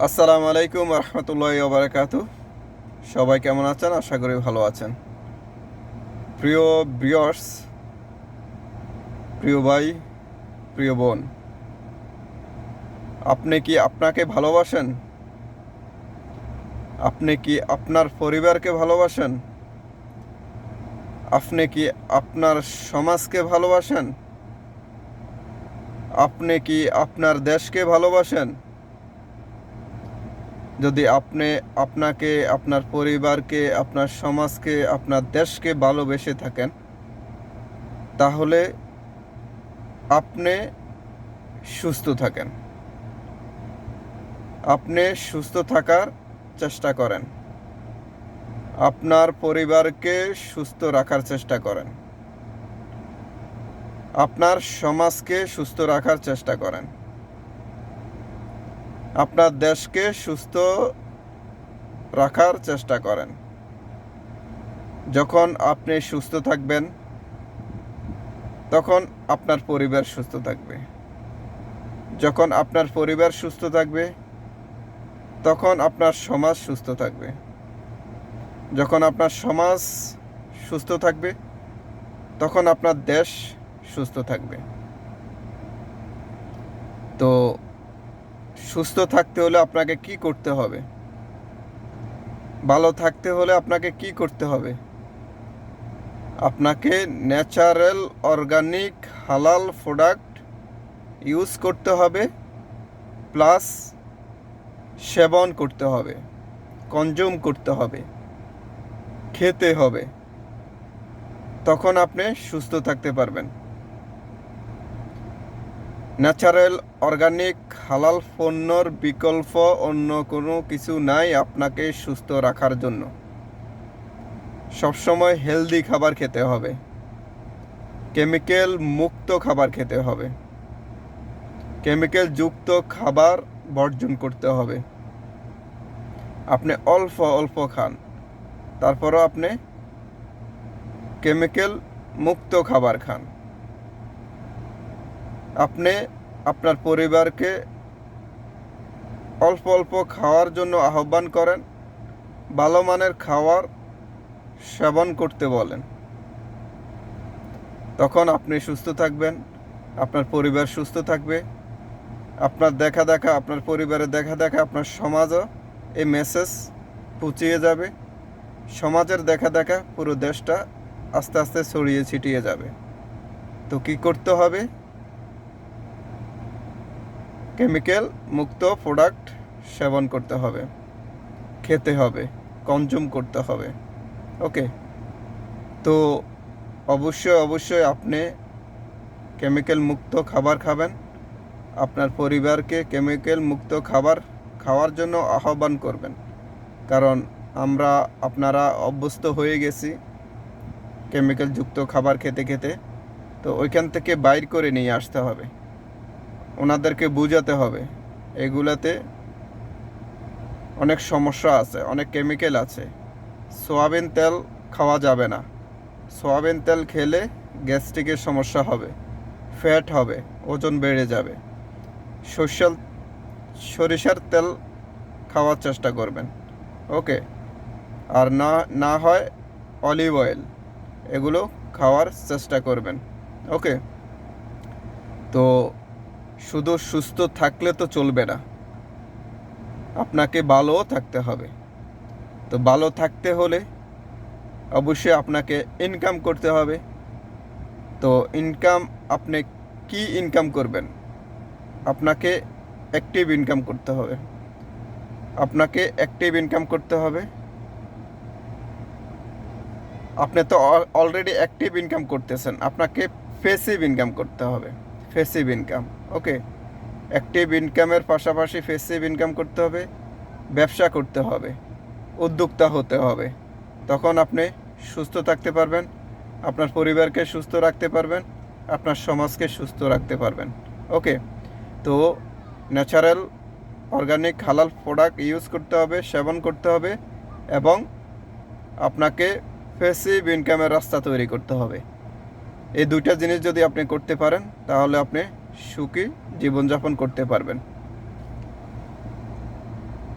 আসসালামু আলাইকুম রহমতুল্লাহি ওয়া বারাকাতুহু। সবাই কেমন আছেন? আশা করি ভালো আছেন। প্রিয় ভিউয়ার্স, প্রিয় ভাই, প্রিয় বোন, আপনি কি আপনাকে ভালোবাসেন? আপনি কি আপনার পরিবারকে ভালোবাসেন? আপনি কি আপনার সমাজকে ভালোবাসেন? আপনি কি আপনার দেশকে ভালোবাসেন? যদি আপনি আপনাকে, আপনার পরিবারকে, আপনার সমাজকে, আপনার দেশকে ভালোবেসে থাকেন, তাহলে আপনি সুস্থ থাকেন। আপনি সুস্থ থাকার চেষ্টা করেন। আপনার পরিবারকে সুস্থ রাখার চেষ্টা করেন। আপনার সমাজকে সুস্থ রাখার চেষ্টা করেন। আপনার দেশকে সুস্থ রাখার চেষ্টা করেন। যখন আপনি সুস্থ থাকবেন, তখন আপনার পরিবার সুস্থ থাকবে। যখন আপনার পরিবার সুস্থ থাকবে, তখন আপনার সমাজ সুস্থ থাকবে। যখন আপনার সমাজ সুস্থ থাকবে, তখন আপনার দেশ সুস্থ থাকবে। তো সুস্থ থাকতে হলে আপনাকে কি করতে হবে? ভালো থাকতে হলে আপনাকে কি করতে হবে? আপনাকে ন্যাচারাল, অর্গানিক, হালাল প্রোডাক্ট ইউজ করতে হবে, প্লাস সেবন করতে হবে, কনজিউম করতে হবে, খেতে হবে। তখন আপনি সুস্থ থাকতে পারবেন। ন্যাচারাল, অর্গানিক, হালাল পণ্যর বিকল্প অন্য কোনো কিছু নাই আপনাকে সুস্থ রাখার জন্য। সবসময় হেলদি খাবার খেতে হবে, কেমিক্যাল মুক্ত খাবার খেতে হবে, কেমিক্যাল যুক্ত খাবার বর্জন করতে হবে। আপনি অল্প অল্প খান, তারপরও আপনি কেমিক্যাল মুক্ত খাবার খান। আপনি আপনার পরিবারকে অল্প অল্প খাওয়ার জন্য আহ্বান করেন, ভালো মানের খাবার সেবন করতে বলেন। তখন আপনি সুস্থ থাকবেন, আপনার পরিবার সুস্থ থাকবে। আপনার দেখা দেখা, আপনার পরিবারের দেখা দেখা আপনার সমাজও এই মেসেজ পৌঁছিয়ে যাবে। সমাজের দেখা দেখা পুরো দেশটা আস্তে আস্তে ছড়িয়ে ছিটিয়ে যাবে। তো কি করতে হবে? কেমিক্যাল মুক্ত প্রোডাক্ট সেবন করতে হবে, খেতে হবে, কনজিউম করতে হবে। ওকে, তো অবশ্যই অবশ্যই আপনি কেমিক্যাল মুক্ত খাবার খাবেন। আপনার পরিবারকে কেমিক্যাল মুক্ত খাবার খাওয়ার জন্য আহ্বান করবেন। কারণ আপনারা অভ্যস্ত হয়ে গেছি কেমিক্যাল যুক্ত খাবার খেতে খেতে। তো ওইখান থেকে বাইর করে নিয়ে আসতে হবে, ওনাদেরকে বোঝাতে হবে এগুলাতে অনেক সমস্যা আছে, অনেক কেমিক্যাল আছে। সয়াবিন তেল খাওয়া যাবে না। সয়াবিন তেল খেলে গ্যাস্ট্রিকের সমস্যা হবে, ফ্যাট হবে, ওজন বেড়ে যাবে। সরিষার তেল খাওয়ার চেষ্টা করবেন। ওকে, আর না না হয় অলিভ অয়েল, এগুলো খাওয়ার চেষ্টা করবেন। ওকে, তো শুধু সুস্থ থাকলে তো চলবে না, আপনাকে ভালোও থাকতে হবে। তো ভালো থাকতে হলে অবশ্যই আপনাকে ইনকাম করতে হবে। তো ইনকাম, আপনি কি ইনকাম করবেন? আপনাকে অ্যাক্টিভ ইনকাম করতে হবে। আপনাকে অ্যাক্টিভ ইনকাম করতে হবে। আপনি তো অলরেডি অ্যাক্টিভ ইনকাম করতেছেন, আপনাকে প্যাসিভ ইনকাম করতে হবে। Passive income. ওকে, অ্যাক্টিভ ইনকামের পাশাপাশি প্যাসিভ ইনকাম করতে হবে, ব্যবসা করতে হবে, উদ্যোক্তা হতে হবে। তখন আপনি সুস্থ থাকতে পারবেন, আপনার পরিবারকে সুস্থ রাখতে পারবেন, আপনার সমাজকে সুস্থ রাখতে পারবেন। ওকে, তো ন্যাচারাল, অর্গানিক, হালাল প্রোডাক্ট ইউজ করতে হবে, সেবন করতে হবে, এবং আপনাকে প্যাসিভ ইনকামের রাস্তা তৈরি করতে হবে। এই দুইটা জিনিস যদি আপনি করতে পারেন, তাহলে আপনি সুখী জীবনযাপন করতে পারবেন।